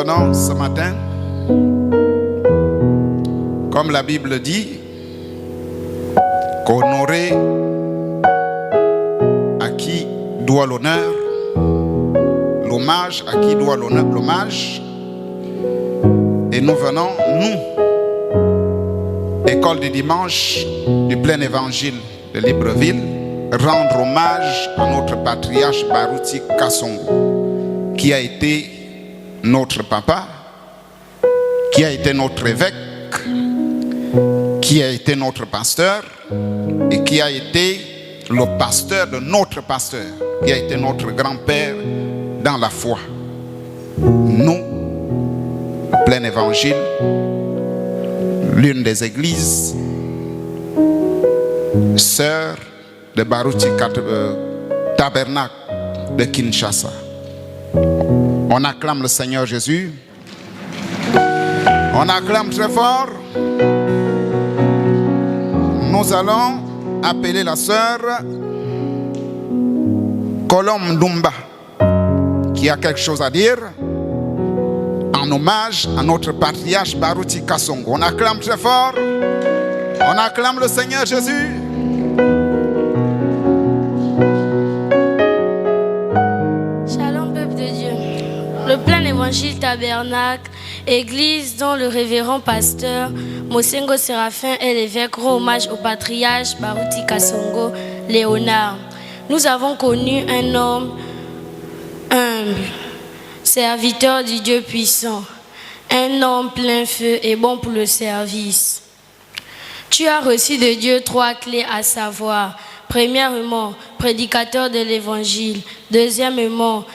venons ce matin, comme la Bible dit, qu'honorer à qui doit l'honneur, l'hommage à qui doit l'hommage. Et nous venons, nous, école du dimanche du plein évangile de Libreville, rendre hommage à notre patriarche Baruti Kasongo, qui a été notre papa, qui a été notre évêque, qui a été notre pasteur et qui a été le pasteur de notre pasteur, qui a été notre grand-père dans la foi. Nous, le plein évangile, l'une des églises sœurs de Baruti Tabernacle de Kinshasa. On acclame le Seigneur Jésus. On acclame très fort. Nous allons appeler la sœur Colombe Dumba, qui a quelque chose à dire en hommage à notre patriarche Baruti Kasongo. On acclame très fort. On acclame le Seigneur Jésus. Shalom peuple de Dieu. Le plein évangile tabernacle, église dont le révérend pasteur Mosengo Séraphin est l'évêque, rend hommage au patriarche Baruti Kasongo Léonard. Nous avons connu un homme humble, serviteur du Dieu puissant, un homme plein feu et bon pour le service. Tu as reçu de Dieu 3 clés, à savoir, premièrement, prédicateur de l'évangile, deuxièmement,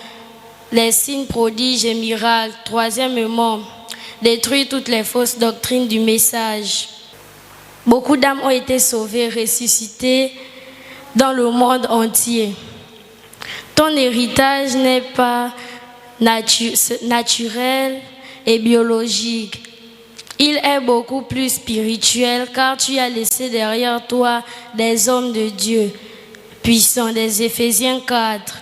les signes, prodiges et miracles, troisièmement, détruire toutes les fausses doctrines du message. Beaucoup d'âmes ont été sauvées, ressuscitées dans le monde entier. Ton héritage n'est pas naturel et biologique. Il est beaucoup plus spirituel car tu as laissé derrière toi des hommes de Dieu puissants, des Éphésiens 4,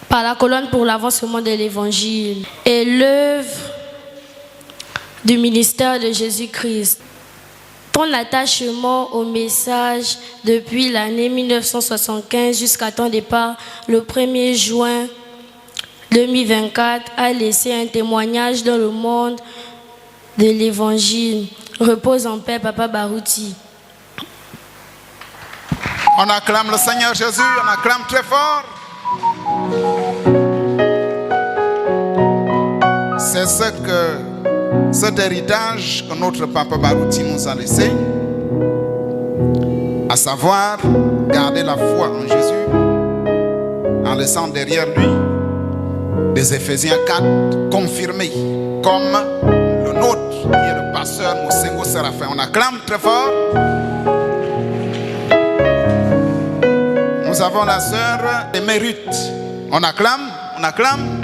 par la colonne pour l'avancement de l'évangile et l'œuvre du ministère de Jésus-Christ. Ton attachement au message depuis l'année 1975 jusqu'à ton départ le 1er juin 2024 a laissé un témoignage dans le monde de l'évangile. Repose en paix, Papa Baruti. On acclame le Seigneur Jésus, on acclame très fort. C'est cet héritage que notre Papa Baruti nous a laissé, à savoir garder la foi en Jésus en laissant derrière lui des Éphésiens 4 confirmés comme le nôtre qui est le pasteur Mosengo Séraphin. On acclame très fort. Nous avons la sœur émérite. On acclame, on acclame.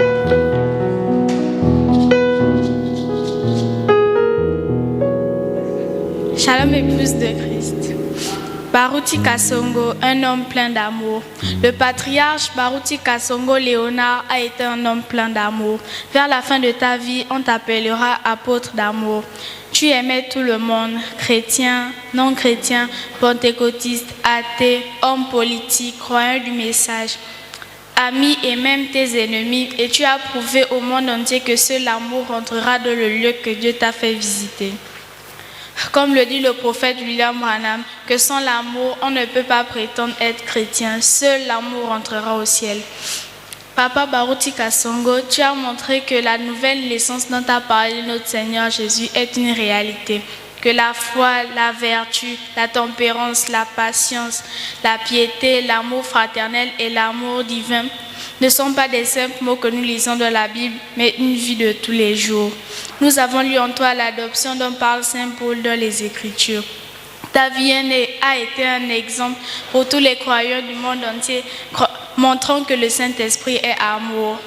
Shalom épouse de Christ. Baruti Kasongo, un homme plein d'amour. Le patriarche Baruti Kasongo Léonard a été un homme plein d'amour. Vers la fin de ta vie, on t'appellera apôtre d'amour. Tu aimais tout le monde, chrétiens, non chrétiens, pentecôtistes, athées, hommes politiques, croyants du message, amis et même tes ennemis. Et tu as prouvé au monde entier que seul l'amour rentrera dans le lieu que Dieu t'a fait visiter. Comme le dit le prophète William Branham, que sans l'amour, on ne peut pas prétendre être chrétien. Seul l'amour entrera au ciel. Papa Baruti Kasongo, tu as montré que la nouvelle naissance dont a parlé notre Seigneur Jésus est une réalité. Que la foi, la vertu, la tempérance, la patience, la piété, l'amour fraternel et l'amour divin ne sont pas des simples mots que nous lisons dans la Bible, mais une vie de tous les jours. Nous avons lu en toi l'adoption dont parle Saint Paul dans les Écritures. Ta vie a été un exemple pour tous les croyants du monde entier, montrant que le Saint-Esprit est amour.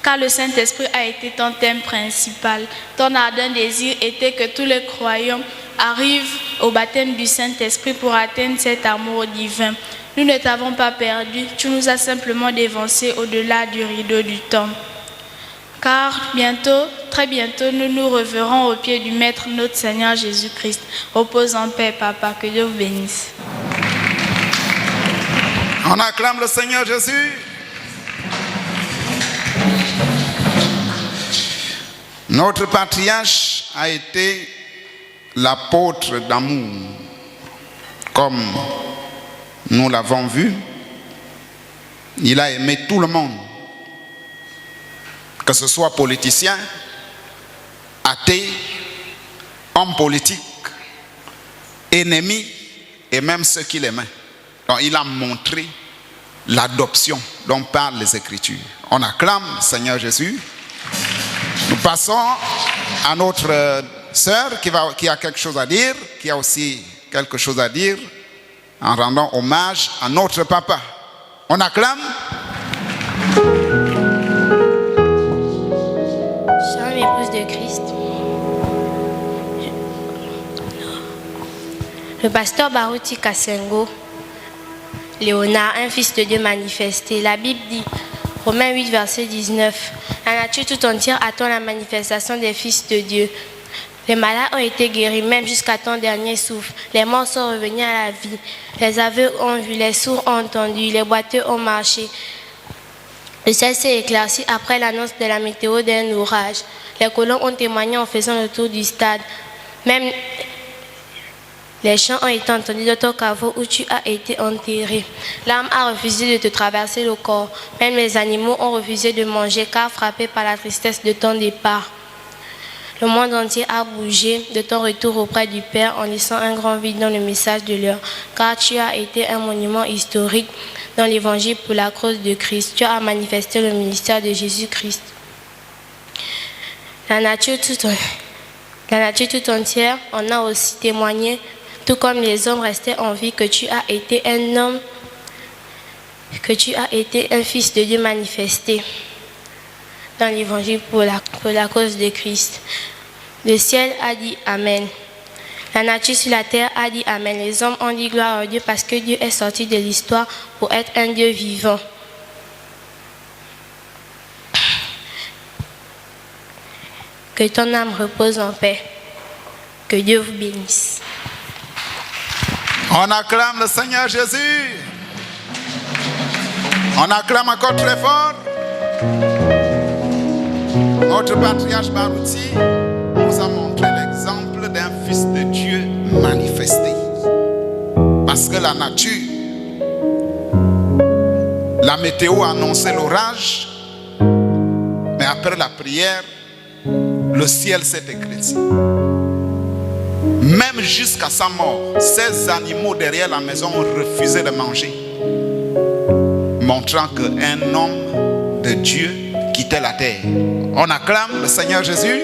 Car le Saint-Esprit a été ton thème principal. Ton ardent désir était que tous les croyants arrivent au baptême du Saint-Esprit pour atteindre cet amour divin. Nous ne t'avons pas perdu, tu nous as simplement dévancés au-delà du rideau du temps. Car bientôt, très bientôt, nous nous reverrons au pied du Maître, notre Seigneur Jésus-Christ. Repose en paix, Papa, que Dieu vous bénisse. On acclame le Seigneur Jésus. Notre patriarche a été l'apôtre d'amour, comme nous l'avons vu. Il a aimé tout le monde, que ce soit politicien, athée, homme politique, ennemi et même ceux qui l'aimaient. Donc il a montré l'adoption dont parlent les Écritures. On acclame le Seigneur Jésus. Nous passons à notre sœur qui a quelque chose à dire, qui a aussi quelque chose à dire en rendant hommage à notre papa. On acclame. Chère épouse de Christ, le pasteur Baruti Kasengo Léonard, un fils de Dieu manifesté. La Bible dit, Romains 8, verset 19, la nature tout entière attend la manifestation des fils de Dieu. Les malades ont été guéris, même jusqu'à ton dernier souffle. Les morts sont revenus à la vie. Les aveugles ont vu, les sourds ont entendu, les boiteux ont marché. Le ciel s'est éclairci après l'annonce de la météo d'un orage. Les colons ont témoigné en faisant le tour du stade. Même les chants ont été entendus dans ton caveau où tu as été enterré. L'âme a refusé de te traverser le corps. Même les animaux ont refusé de manger car frappés par la tristesse de ton départ. Le monde entier a bougé de ton retour auprès du Père en laissant un grand vide dans le message de l'heure. Car tu as été un monument historique dans l'évangile pour la cause de Christ. Tu as manifesté le ministère de Jésus-Christ. La nature tout entière en a aussi témoigné, tout comme les hommes restaient en vie, que tu as été un homme, que tu as été un fils de Dieu manifesté dans l'évangile pour la cause de Christ. Le ciel a dit Amen. La nature sur la terre a dit Amen. Les hommes ont dit gloire à Dieu parce que Dieu est sorti de l'histoire pour être un Dieu vivant. Que ton âme repose en paix. Que Dieu vous bénisse. On acclame le Seigneur Jésus. On acclame encore très fort. Notre patriarche Baruti nous a montré l'exemple d'un fils de Dieu manifesté. Parce que la nature, la météo a annoncé l'orage, mais après la prière, le ciel s'est éclairci. Même jusqu'à sa mort, ces animaux derrière la maison ont refusé de manger, montrant qu'un homme de Dieu quittait la terre. On acclame le Seigneur Jésus.